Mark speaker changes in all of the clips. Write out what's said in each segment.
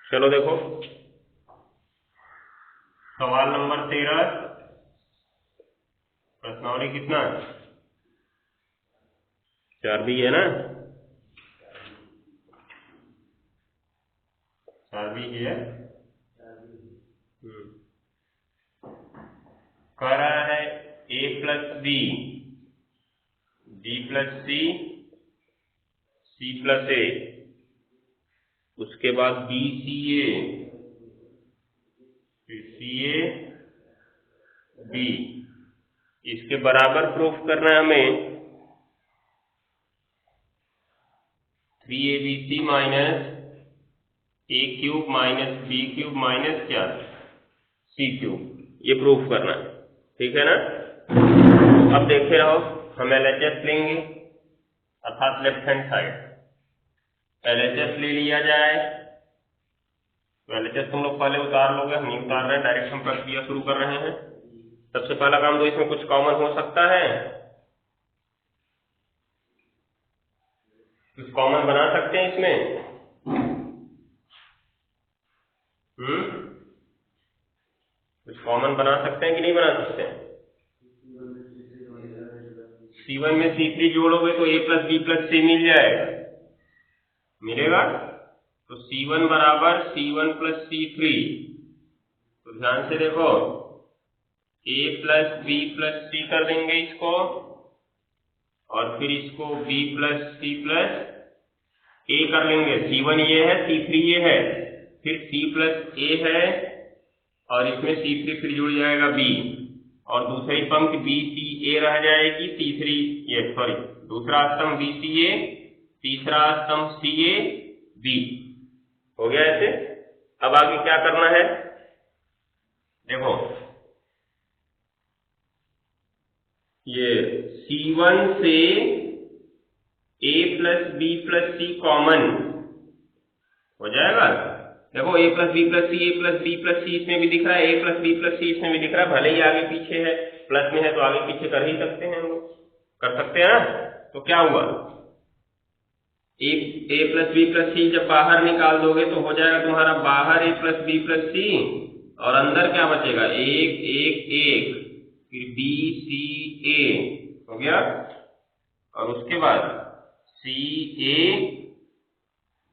Speaker 1: चलो देखो सवाल नंबर 13, प्रश्नावली कितना है? 4B है ना? 4B है। कह रहा है A plus B, B plus C, C plus A, उसके बाद B C A, फिर C A B, इसके बराबर प्रूफ करना है हमें 3ABC minus A cube minus B cube minus क्या C क्यूब, ये प्रूफ करना है। ठीक है ना? अब देखे रहो, हम LHS लेंगे अर्थात लेफ्ट हैंड साइड। LHS ले लिया जाए तो LHS तुम लोग पहले उतार लोगे, हम नहीं उतार रहे हैं, डायरेक्ट हम प्रक्रिया शुरू कर रहे हैं। सबसे पहला काम तो इसमें कुछ कॉमन हो सकता है, कुछ कॉमन बना सकते हैं इसमें। कुछ कॉमन बना सकते हैं कि नहीं बना सकते हैं? C1 में C3 जोड़ोगे तो A plus B plus C मिल जाएगा, मिलेगा। तो C1 बराबर C1 प्लस C3, तो ध्यान से देखो A plus B plus C कर देंगे इसको, और फिर इसको B plus C plus A कर लेंगे। C1 ये है, C3 ये है, फिर C प्लस A है, और इसमें C3 फिर जुड़ जाएगा B, और दूसरी पंक्ति BCA रह जाएगी, दूसरा स्तंभ BCA, तीसरा स्तंभ CAB। हो गया ऐसे। अब आगे क्या करना है देखो, ये C1 से A plus B plus C common हो जाएगा। देखो A plus B plus C, A plus B plus C इसमें भी दिख रहा है, A plus B plus C इसमें भी दिख रहा है। भले ही आगे पीछे है, प्लस में है तो आगे पीछे कर ही सकते हैं, हम लोग कर सकते हैं ना। तो क्या हुआ, A plus B plus C जब बाहर निकाल दोगे तो हो जाएगा तुम्हारा बाहर A plus B plus C, और अंदर क्या बचेगा, 1 1 1, फिर B C A हो गया, और उसके बाद C A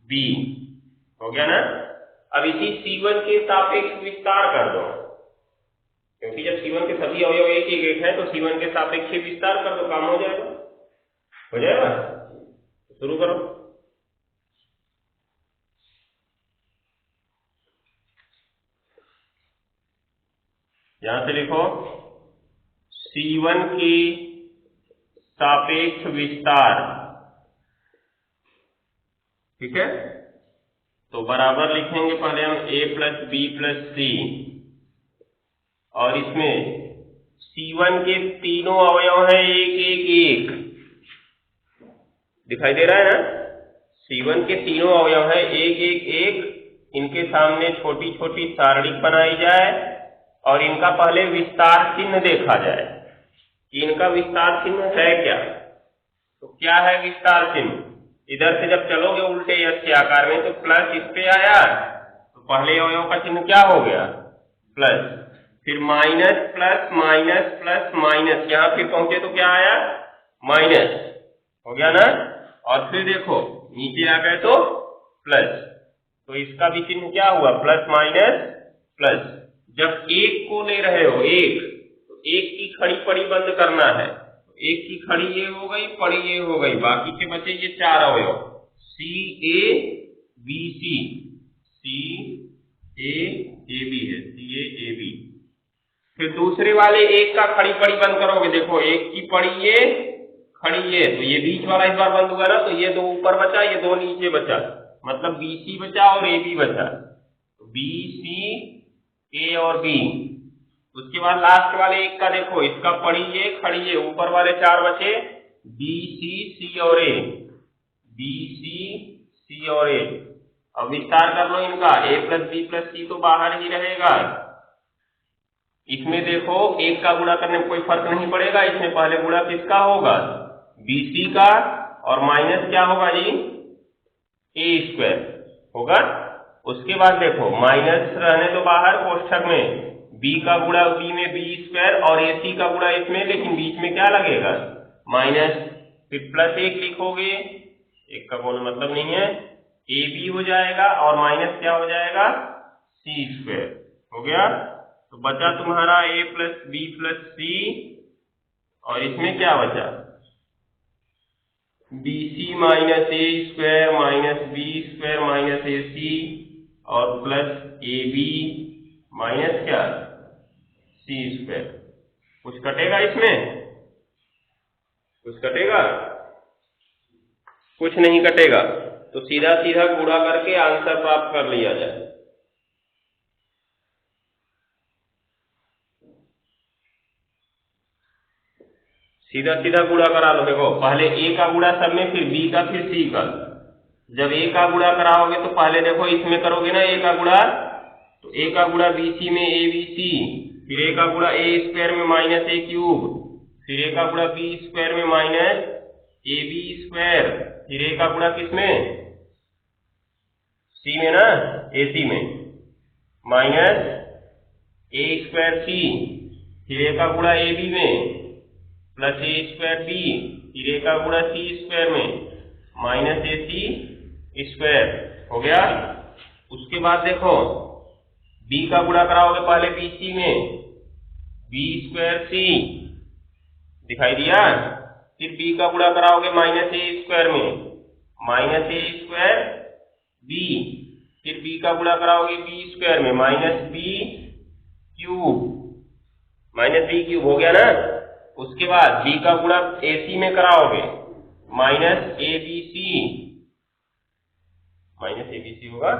Speaker 1: B हो गया ना। अब इसी C1 के सापेक्ष विस्तार कर दो, क्योंकि जब C1 के सभी अवयव एक एक एक है तो C1 के सापेक्ष विस्तार कर दो, काम हो जाएगा। हो जाएगा, शुरू करो। यहां से लिखो C1 की सापेक्ष विस्तार, ठीक है। तो बराबर लिखेंगे पहले हम A plus B plus C, और इसमें C1 के तीनों अवयव हैं एक एक एक, दिखाई दे रहा है ना। C1 के तीनों अवयव हैं एक एक एक, इनके सामने छोटी छोटी सारणिक बनाई जाए और इनका पहले विस्तार चिन्ह देखा जाए कि इनका विस्तार चिन्ह है क्या। तो क्या है विस्तार चिन्ह, इधर से जब चलोगे उल्टे यश के आकार में तो प्लस इस पे आया, तो पहले अवयव का चिन्ह क्या हो गया, प्लस, फिर minus plus minus plus minus, यहां फिर पहुंचे तो क्या आया, माइनस, हो गया ना। और फिर देखो नीचे आ गए तो प्लस, तो इसका भी चिन्ह क्या हुआ, प्लस माइनस प्लस। जब एक को ले रहे हो एक, तो एक की खड़ी पड़ी बंद करना है, एक की खड़ी ये हो गई, पड़ी ये हो गई, बाकी के बचे ये चार अवयव C A B C, C A A B है, C A A B। फिर दूसरे वाले एक का खड़ी पड़ी बंद करोगे, देखो एक की पड़ी ये, खड़ी ये, तो ये बीच वाला इस बार बंद हुआ ना, तो ये दो ऊपर बचा, ये दो नीचे बचा, मतलब BC बचा और AB बचा, तो BC A और B। उसके बाद लास्ट वाले एक का देखो, इसका पड़ी ये, खड़ी ये, ऊपर वाले चार बचे BC C और A, BC C और A। अब विस्तार कर लो इनका, A plus B plus C तो बाहर ही रहेगा, इसमें देखो एक का गुणा करने में कोई फर्क नहीं पड़ेगा, इसमें पहले गुणा किसका होगा, BC का, और माइनस क्या होगा जी, A स्क्वायर होगा। उसके बाद देखो माइनस रहने दो बाहर कोष्ठक में, b का गुणा b में b स्क्वायर और ac का गुणा इसमें, लेकिन बीच में क्या लगेगा माइनस, फिर प्लस 1 लिखोगे, एक का कोई मतलब नहीं है, ab हो जाएगा और माइनस क्या हो जाएगा c स्क्वायर हो गया। तो बचा तुम्हारा a plus B plus C, और इसमें क्या बचा bc minus A square minus B square minus ac और प्लस ab माइनस क्या सी स्क्वायर। कुछ कटेगा इसमें, कुछ कटेगा, कुछ नहीं कटेगा। तो सीधा सीधा गुणा करके आंसर प्राप्त कर लिया जाए। सीधा सीधा गुणा करा लो। देखो पहले a का गुणा सब में, फिर b का, फिर c का। जब a का गुणा कराओगे तो पहले देखो इसमें करोगे ना a का गुणा, तो a का गुणा bc में abc, फिर a का गुणा a स्क्वायर में माइनस a क्यूब, फिर a का गुणा b स्क्वायर में माइनस ab स्क्वायर, फिर a का गुणा किसमें c में ना, ac में माइनस a स्क्वायर c, फिर a का गुणा ab में प्लस ए स्क्वायर बी, फिर ए का गुणा सी स्क्वायर में माइनस ए सी स्क्वायर हो गया। उसके बाद देखो बी का गुणा कराओगे पहले बी सी में, बी स्क्वायर सी दिखाई दिया, फिर बी का गुणा कराओगे माइनस ए स्क्वायर में, माइनस ए स्क्वायर बी, फिर बी का गुणा कराओगे बी स्क्वायर में minus B cube, minus B cube हो गया ना। उसके बाद b का गुणा ac में कराओगे माइनस abc, माइनस abc होगा,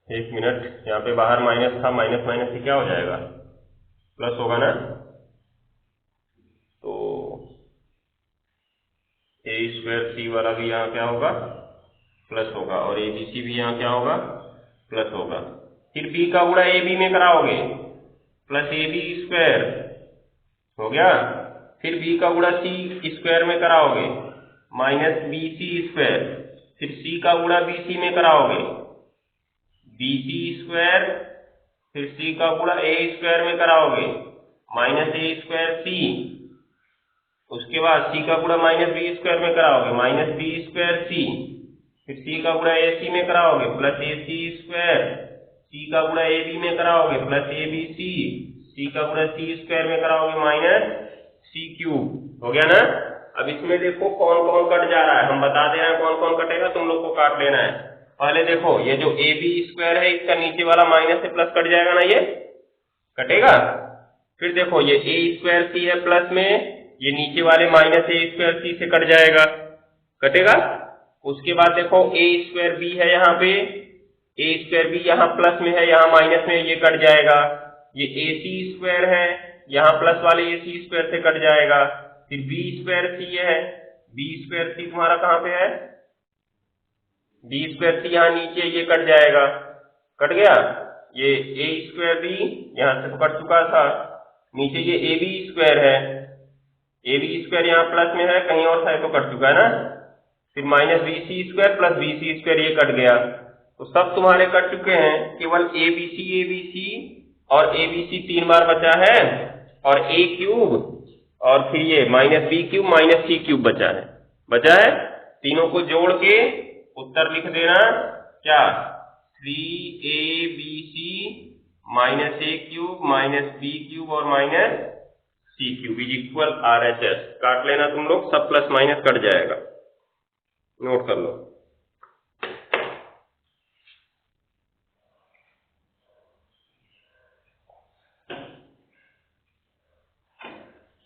Speaker 1: एक मिनट, यहाँ पे बाहर माइनस था, माइनस माइनस से क्या हो जाएगा प्लस होगा ना। तो a स्क्वायर c वाला भी यहाँ क्या होगा प्लस होगा, और abc भी यहाँ क्या होगा प्लस होगा। फिर b का गुणा ab में कराओगे प्लस ab स्क्वायर हो गया, फिर b का गुणा c स्क्वायर में कराओगे माइनस bc स्क्वायर, फिर c का गुणा bc में कराओगे bc स्क्वायर, फिर c का गुणा a स्क्वायर में कराओगे माइनस a स्क्वायर c, उसके बाद c का गुणा माइनस b स्क्वायर में कराओगे माइनस b स्क्वायर c, फिर c का गुणा ac में कराओगे प्लस ac स्क्वायर, c का गुणा ab में कराओगे प्लस abc, c का गुणा c स्क्वायर में कराओगे माइनस c क्यूब हो गया ना। अब इसमें देखो कौन कौन कट जा रहा है, हम बता दे रहे हैं कौन कौन कटेगा, तुम लोग को काट लेना है। पहले देखो ये जो ab स्क्वायर है इसका नीचे वाला माइनस से प्लस कट जाएगा ना, ये कटेगा। फिर देखो ये a स्क्वायर c है प्लस में, ये नीचे वाले माइनस a स्क्वायर c से कट जाएगा, कटेगा। उसके बाद देखो a स्क्वायर b है यहाँ पे, a स्क्वायर b यहाँ प्लस में है, यहाँ माइनस में, ये कट जाएगा। ये ac स्क्वायर है, यहाँ प्लस वाले ac स्क्वायर से कट जाएगा। फिर b स्क्वायर c है, b स्क्वायर c तुम्हारा कहाँ पे है, b स्क्वायर c यहाँ नीचे, ये कट जाएगा, कट गया। ये a स्क्वायर b यहाँ से तो कट चुका था, नीचे ये ab स्क्वायर है, ab स्क्वायर यहाँ प्लस में है, कहीं और था तो कट चुका है ना। फिर minus bc square plus bc square, ये कट गया। तो सब तुम्हारे कट चुके हैं, केवल abc और abc 3 बार बचा है, और a क्यूब, और फिर ये minus b cube minus c cube बचा है। तीनों को जोड़ के उत्तर लिख देना, क्या 3abc minus a cube minus b cube और minus c cube is equal RHS। काट लेना तुम लोग, सब प्लस माइनस कट जाएगा, नोट कर लो।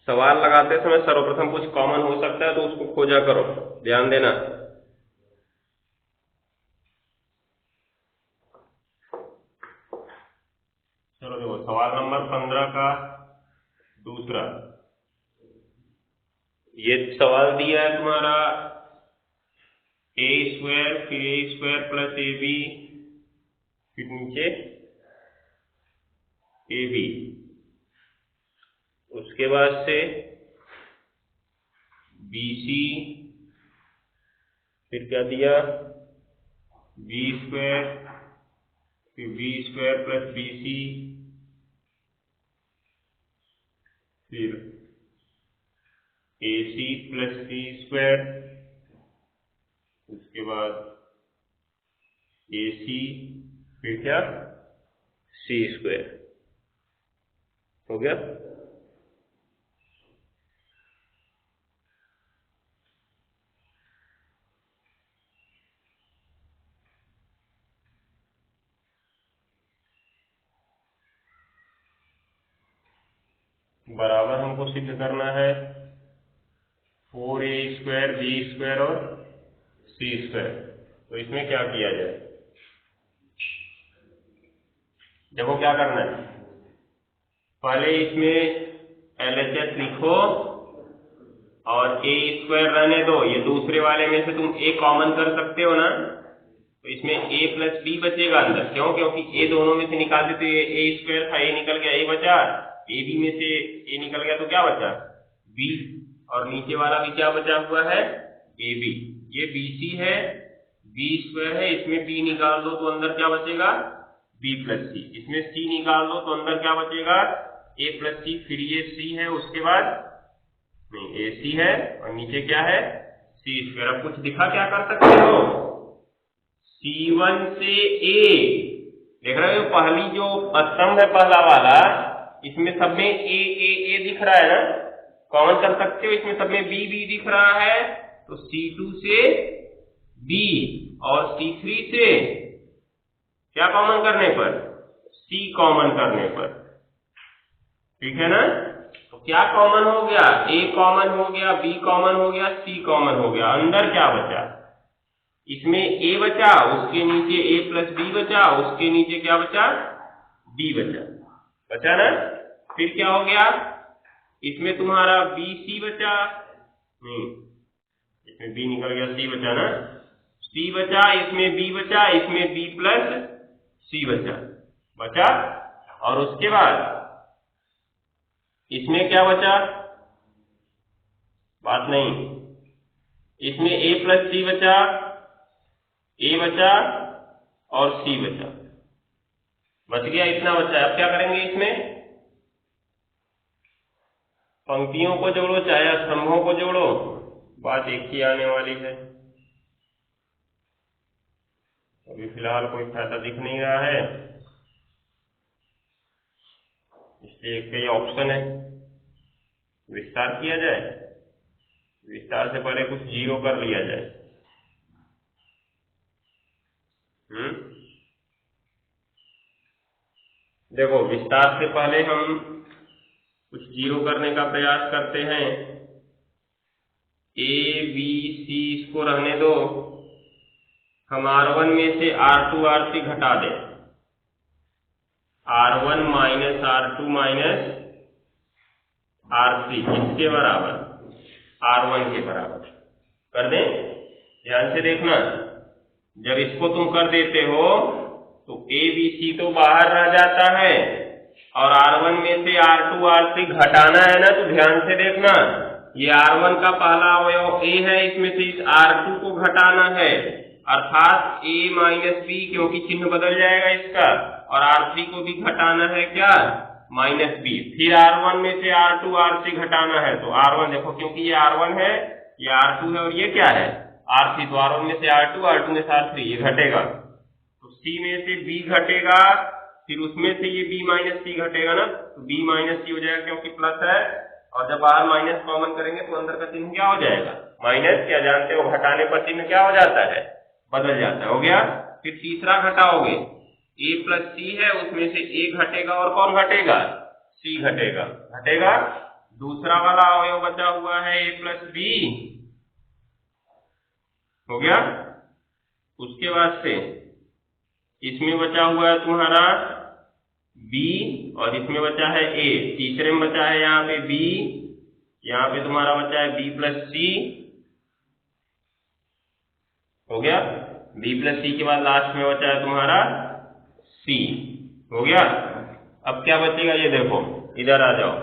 Speaker 1: सवाल लगाते समय सर्वप्रथम कुछ कॉमन हो सकता है तो उसको खोजा करो, ध्यान देना। चलो देखो सवाल नंबर 15 का दूसरा, ये सवाल दिया है तुम्हारा a स्क्वायर, फिर a स्क्वायर प्लस ab, फिर नीचे ab, उसके बाद से BC, फिर क्या दिया B², फिर B² प्लस BC, फिर AC प्लस C², उसके बाद AC, फिर क्या C²। हो गया। बराबर हमको सिद्ध करना है 4A² B² और C²। तो इसमें क्या किया जाए, देखो क्या करना है, पहले इसमें LHS लिखो और A² रहने दो, ये दूसरे वाले में से तुम A कॉमन कर सकते हो ना, तो इसमें A प्लस B बचेगा अंदर। क्यों? क्योंकि A दोनों में से निकालते तो ये A² था, A निकल गया, A बचा। AB में से A निकल गया तो क्या बचा B, और नीचे वाला भी क्या बचा हुआ है AB। ये BC है, B² है, इसमें B निकाल दो तो अंदर क्या बचेगा B प्लस C, इसमें C निकाल दो तो अंदर क्या बचेगा A प्लस C, फिर ये C है, उसके बाद नहीं AC है और नीचे क्या है C²। अब कुछ दिखा क्या कर सकते हो, C1 से A, देख रहे हो पहली जो स्तंभ है पहला वाला, इसमें सब में A दिख रहा है ना, कॉमन कर सकते हो, इसमें सब में B दिख रहा है, तो C2 से B और C3 से क्या कॉमन करने पर C कॉमन करने पर, ठीक है ना। तो क्या कॉमन हो गया, A कॉमन हो गया, B कॉमन हो गया, C कॉमन हो गया, अंदर क्या बचा, इसमें A बचा, उसके नीचे A प्लस B बचा, उसके नीचे क्या बचा B बचा ना। फिर क्या हो गया, इसमें तुम्हारा BC बचा, नहीं इसमें B निकल गया, C बचा ना, C बचा, इसमें B बचा, इसमें B प्लस C बचा, और उसके बाद इसमें क्या बचा, बात नहीं, इसमें A प्लस C बचा, A बचा और C बच गया, इतना बचा। अब क्या करेंगे, इसमें पंक्तियों को जोड़ो चाहे स्तंभों को जोड़ो, बात एक ही आने वाली है। अभी फिलहाल कोई फायदा दिख नहीं रहा है, इसलिए एक ही ऑप्शन है, विस्तार किया जाए, विस्तार से पहले कुछ जीरो कर लिया जाए। देखो विस्तार से पहले हम कुछ जीरो करने का प्रयास करते हैं। A B C इसको रहने दो, हम R1 में से R2 R3 घटा दें, R1 minus R2 minus R3 किसके बराबर, R1 के बराबर कर दें। ध्यान से देखना, जब इसको तुम कर देते हो तो A B C तो बाहर रह जाता है, और R1 में से R2 R3 घटाना है ना, तो ध्यान से देखना, ये R1 का पहला अवयव A है, इसमें से इस R2 को घटाना है, अर्थात A माइनस B, क्योंकि चिन्ह बदल जाएगा इसका, और R3 को भी घटाना है क्या माइनस B, फिर R1 में से R2 R3 घटाना है, तो R1 देखो, क्योंकि ये R1 है, ये R2 है और ये क्या है R3, तो R1 में से R2 R2 में से R3 ये घटेगा, तो C में से B घटेगा, फिर उसमें से ये B माइनस C घटेगा ना, तो B माइनस C हो जाएगा क्योंकि प्लस है, और जब बाहर माइनस कॉमन करेंगे तो अंदर का चिन्ह क्या हो जाएगा माइनस। क्या जानते हो, घटाने पर चिन्ह क्या हो जाता है बदल जाता है, हो गया। फिर तीसरा घटाओगे, A प्लस C है, उसमें से A घटेगा और कौन घटेगा C घटेगा, दूसरा वाला अवयव बचा हुआ है A प्लस B, हो गया। उसके बाद से इसमें बचा हुआ है तुम्हारा B और इसमें बचा है A, तीसरे में बचा है यहाँ पे B, यहाँ पे तुम्हारा बचा है B प्लस C, हो गया। B प्लस C के बाद लास्ट में बचा है तुम्हारा C, हो गया। अब क्या बचेगा, ये देखो, इधर आ जाओ,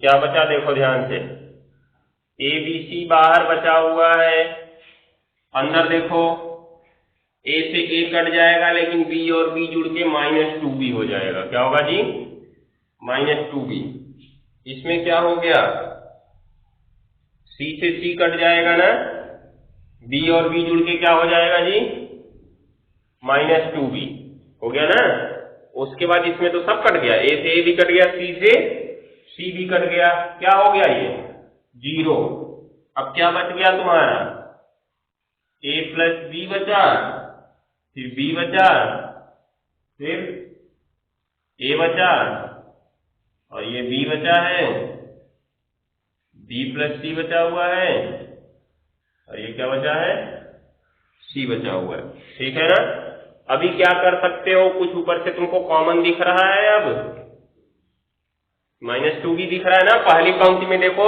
Speaker 1: क्या बचा देखो ध्यान से, ए बी सी बाहर बचा हुआ है, अंदर देखो ए से ए कट जाएगा लेकिन बी और बी जुड़ के -2b हो जाएगा। क्या होगा जी? -2b। इसमें क्या हो गया, सी से सी कट जाएगा ना, बी और बी जुड़ के क्या हो जाएगा जी? -2b हो गया ना। उसके बाद इसमें तो सब कट गया, ए से ए भी कट गया, सी से सी भी कट गया, क्या हो गया ये? 0। अब क्या बच गया तुम्हारा? ए प्लस बी बचा, फिर बी बचा, फिर ए बचा, और ये बी बचा है, बी प्लस सी बचा हुआ है, और ये क्या बचा है? सी बचा हुआ है। ठीक है ना। अभी क्या कर सकते हो, कुछ ऊपर से तुमको कॉमन दिख रहा है, अब -2b दिख रहा है ना। पहली पंक्ति में देखो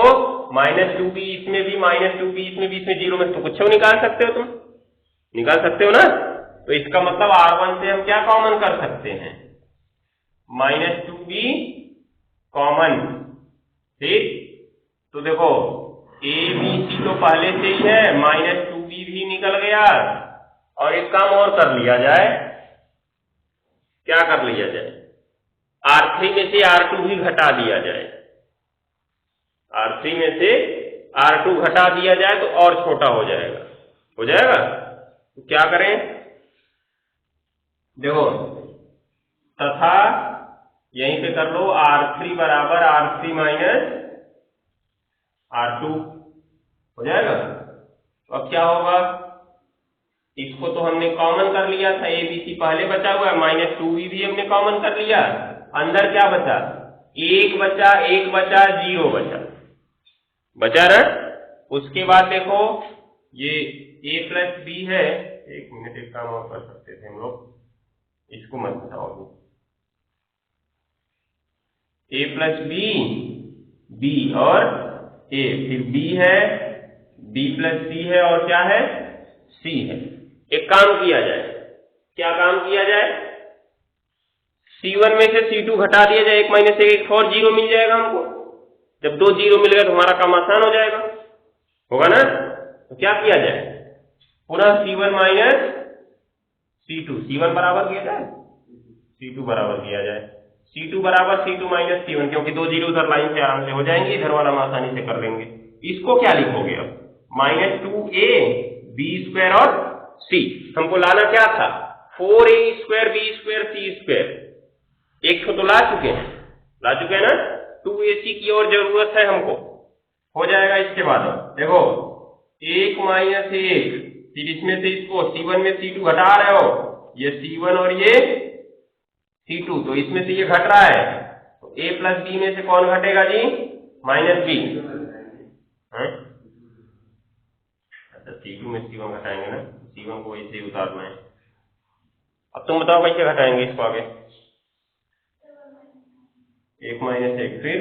Speaker 1: -2b, इसमें भी -2b, इसमें भी, इसमें 0 में तो कुछ निकाल सकते हो, तुम निकाल सकते हो ना। तो इसका मतलब R1 से हम क्या कॉमन कर सकते हैं? -2b common. ठीक, तो देखो ए बी सी तो पहले से ही है, -2b भी निकल गया, और एक काम और कर लिया जाए। क्या कर लिया जाए? R3 में से R2 भी घटा दिया जाए। R3 में से R2 घटा दिया जाए तो और छोटा हो जाएगा, हो जाएगा। तो क्या करें, देखो, तथा यहीं पे कर लो, R3 बराबर R3 माइनस R2 हो जाएगा। तो अब क्या होगा, इसको तो हमने कॉमन कर लिया था, ए बी सी पहले बचा हुआ है, -2b भी हमने कॉमन कर लिया, अंदर क्या बचा? 1 बचा, 1 बचा, 0 बचा ना। उसके बाद देखो ये a प्लस बी है, एक मिनट, एक काम और कर सकते थे हम लोग, इसको मत बताओ। a प्लस बी और a, फिर b है, b प्लस c है, और क्या है? c है। एक काम किया जाए, क्या काम किया जाए? C1 में से C2 घटा दिया जाए, 1 माइनस 1 और 0 मिल जाएगा हमको। जब 2 0 मिल गया तो हमारा काम आसान हो जाएगा, होगा ना। तो क्या किया जाए, पुनः C1 माइनस C2, C1 बराबर किया जाए, C2 बराबर किया जाए, C2 बराबर C2 माइनस C1, क्योंकि 2 0 उधर लाइन से आराम से हो जाएंगे, इधर वाला हम आसानी से कर लेंगे। इसको क्या लिखोगे अब? -2a b स्क्वायर और c, हमको लाना क्या था? 4a square b square c square, एक तो ला चुके हैं ना। 2ac की और जरूरत है हमको, हो जाएगा। इसके बाद देखो 1 माइनस 1, फिर इसमें से इसको C1 में C2 घटा रहे हो, ये C1 और ये C2, तो इसमें से ये घट रहा है, तो a प्लस b में से कौन घटेगा जी? -b। अच्छा, C2 में C1 घटाएंगे ना, C1 को ऐसे ही उतारना है। अब तुम बताओ कैसे घटाएंगे इसको आगे? 1 माइनस 1, फिर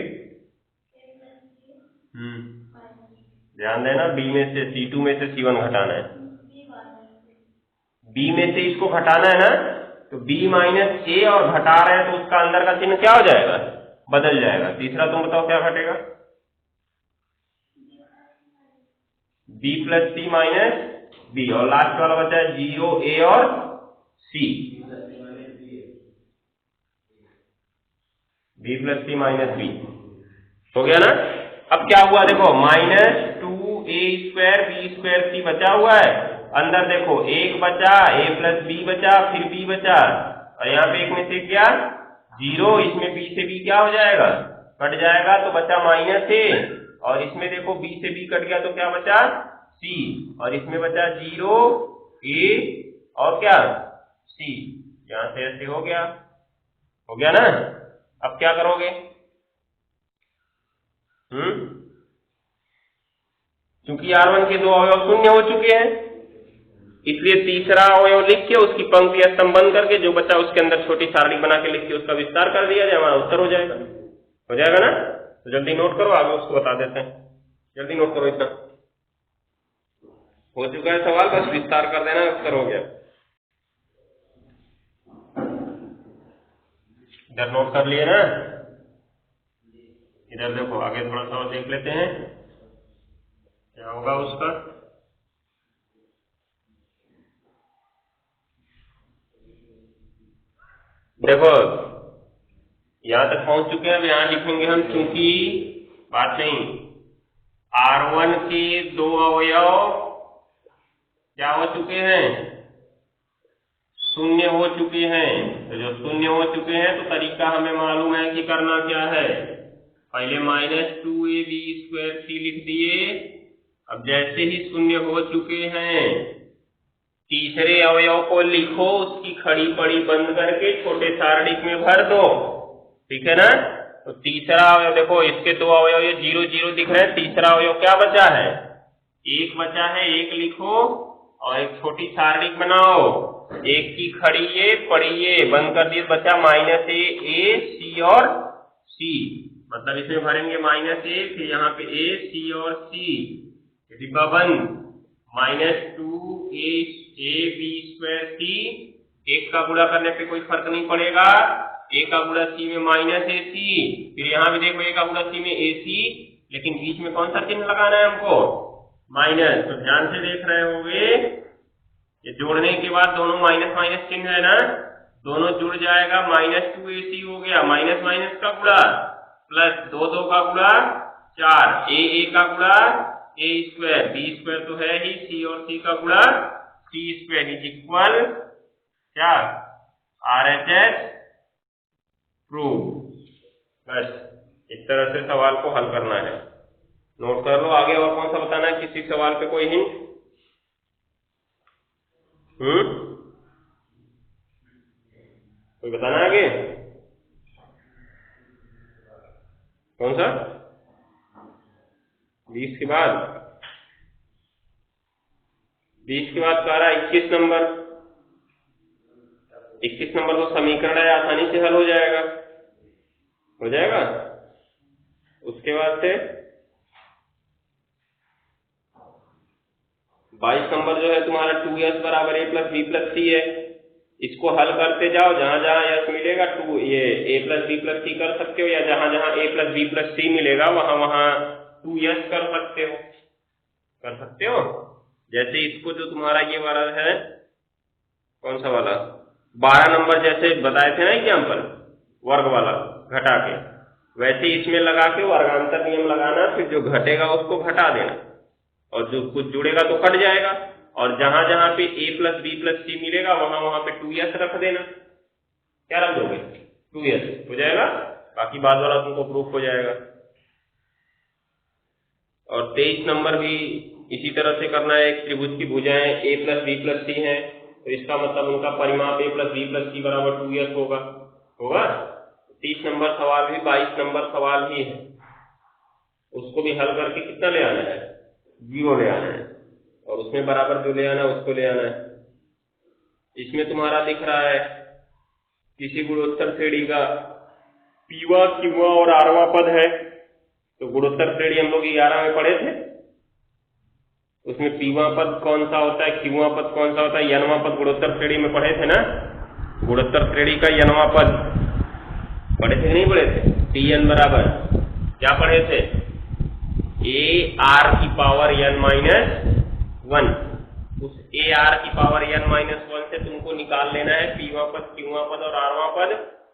Speaker 1: ध्यान देना, b में से C2 में से C1 घटाना है, b में से इसको घटाना है ना, तो b माइनस a, और घटा रहे हैं तो उसका अंदर का चिन्ह क्या हो जाएगा? बदल जाएगा। तीसरा तुम बताओ क्या घटेगा? b plus c minus b, और लास्ट वाला बचा है 0a और c, b plus c minus b, हो गया ना। अब क्या हुआ देखो, -2a square b square c बचा हुआ है, अंदर देखो 1 बचा, a प्लस b बचा, फिर b बचा, और यहाँ पे 1 में से क्या? 0, इसमें b से b क्या हो जाएगा? कट जाएगा, तो बचा -a, और इसमें देखो b से b कट गया तो क्या बचा? c, और इसमें बचा 0a और क्या? c, यहाँ से ऐसे हो गया ना। अब क्या करोगे? क्योंकि R1 के 2 अवयव शून्य हो चुके हैं, इसलिए तीसरा अवयव लिख के उसकी पंक्ति या स्तंभ बंद करके जो बचा उसके अंदर छोटी सारणी बना के लिख के उसका विस्तार कर दिया जाए, हमारा उत्तर हो जाएगा ना। तो जल्दी नोट करो, आगे उसको बता देते हैं। जल्दी नोट करो, इतना हो चुका है सवाल, बस विस्तार कर देना, उत्तर हो गया। इधर नोट कर लिए ना, इधर देखो, आगे थोड़ा सा और देख लेते हैं क्या होगा उसका। देखो यहां तक पहुंच चुके हैं। अब यहां लिखेंगे हम, चूंकि बात नहीं, R1 के दो अवयव क्या हो चुके हैं, शून्य हो चुके हैं। तो जो शून्य हो चुके हैं तो तरीका हमें मालूम है कि करना क्या है। पहले -2ab² लिख दिए। अब जैसे ही शून्य हो चुके हैं, तीसरे अवयव को लिखो, उसकी खड़ी पड़ी बंद करके छोटे सारणिक में भर दो। ठीक है ना। तो तीसरा अवयव देखो, इसके दो अवयव ये 0 0 दिख रहे हैं। तीसरा अवयव क्या बचा है, 1 बचा है। 1 लिखो और एक छोटी सारणिक बनाओ। 1 की खड़ी ये पड़ी ये बंद कर दिए, बचा -a, c और c। मतलब इसमें भरेंगे -a, फिर यहाँ पे a, c और c, डिब्बा बंद। -2ab²c, 1 का गुणा करने पे कोई फर्क नहीं पड़ेगा। a का गुणा c में -ac, फिर यहाँ भी देखो a का गुणा c में ac, लेकिन बीच में कौन सा चिन्ह लगाना है हमको, माइनस। तो ध्यान से देख रहे होंगे, ये जोड़ने के बाद दोनों माइनस माइनस चिन्ह है ना, दोनों जुड़ जाएगा। -2ac हो गया, माइनस माइनस का गुणा प्लस 2 2 का गुणा 4, a का गुणा a², b² तो है ही, c और c का गुणा c² इज इक्वल क्या, RHS प्रूव। बस इस तरह से सवाल को हल करना है। नोट कर लो। आगे और कौन सा बताना है, किसी सवाल पे कोई हिंट? कोई बताना है आगे? कौन सा? 20 के बाद? 20 के बाद कह रहा 21 नंबर। 21 नंबर तो समीकरण है, आसानी से हल हो जाएगा। हो जाएगा। उसके बाद से 22 नंबर जो है तुम्हारा 2s बराबर a + b + c है। इसको हल करते जाओ, जहां जहां s मिलेगा ये a + b + c कर सकते हो, या जहां जहां a + b + c मिलेगा वहां वहां 2s कर सकते हो। कर सकते हो। जैसे इसको जो तुम्हारा ये वाला है, कौन सा वाला, 12 नंबर जैसे बताए थे ना एग्जाम्पल, वर्ग वाला घटा के, वैसे इसमें लगा के वर्गांतर नियम लगाना, फिर जो घटेगा उसको घटा देना और जो कुछ जुड़ेगा तो कट जाएगा। और जहां जहां पे a + b + c मिलेगा वहां वहां पे 2s रख देना। क्या रख दोगे, 2s हो जाएगा। बाकी बाद वाला तुमको प्रूफ हो जाएगा। और 23 नंबर भी इसी तरह से करना है। एक त्रिभुज की भुजाएं a + b + c है, तो इसका मतलब उनका परिमाप a + b + c बराबर 2s होगा। होगा। 30 नंबर सवाल भी 22 नंबर सवाल ही है, उसको भी हल करके कितना ले आना है, 0 ले आना है, और उसमें बराबर जो ले आना है उसको ले आना है। इसमें तुम्हारा दिख रहा है किसी गुणोत्तर श्रेणी का पीवा, क्यूवा और आरवा पद है। तो गुणोत्तर श्रेणी हम लोग 11 में पढ़े थे, उसमें पीवा पद कौन सा होता है, क्यूवा पद कौन सा होता है, यनवा पद गुणोत्तर श्रेणी में पढ़े थे ना। गुणोत्तर श्रेणी का यनवा पद पढ़े थे कि नहीं पढ़े थे, Tn बराबर क्या पढ़े थे, AR⁻n-1। उस AR⁻n-1 से तुमको निकाल लेना है पीवा पद, क्यूवा पद और आरवा पद,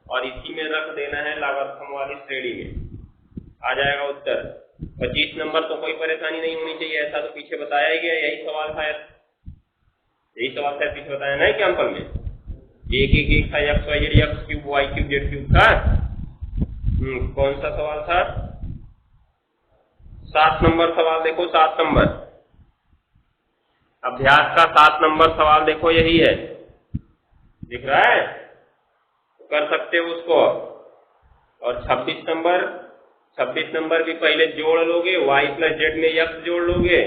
Speaker 1: और इसी में रख देना है लागार्थम वाली श्रेणी में। आ जाएगा उत्तर। 25 नंबर तो कोई परेशानी नहीं होनी चाहिए, ऐसा तो पीछे बताया ही गया। यही सवाल था, यही सवाल था पीछे बताया ना एग्जाम्पल में। 1 1 1 था, x y z x cube y cube z cube था। कौन सा सवाल था, 7 नंबर सवाल देखो। 7 नंबर अभ्यास का 7 नंबर सवाल देखो, यही है, दिख रहा है, कर सकते हो उसको। और 26 नंबर भी पहले जोड़ लोगे, y + z में x जोड़ लोगे,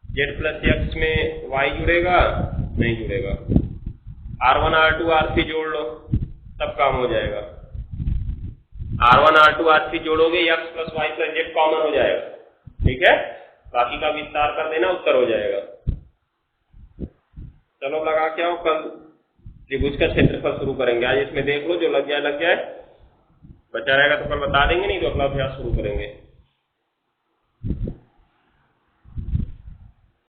Speaker 1: z + x में y जुड़ेगा, नहीं जुड़ेगा, R1 R2 R3 जोड़ लो, तब काम हो जाएगा। R1 R2 R3 जोड़ोगे, x + y + z common हो जाएगा। ठीक है, बाकी का विस्तार कर देना, उत्तर हो जाएगा। चलो लगा के आओ, कल त्रिभुज का क्षेत्रफल शुरू करेंगे। आज इसमें देख लो, जो लग जाए लग जाए, बचा रहेगा तो कल बता देंगे, नहीं तो अगला अभ्यास शुरू करेंगे।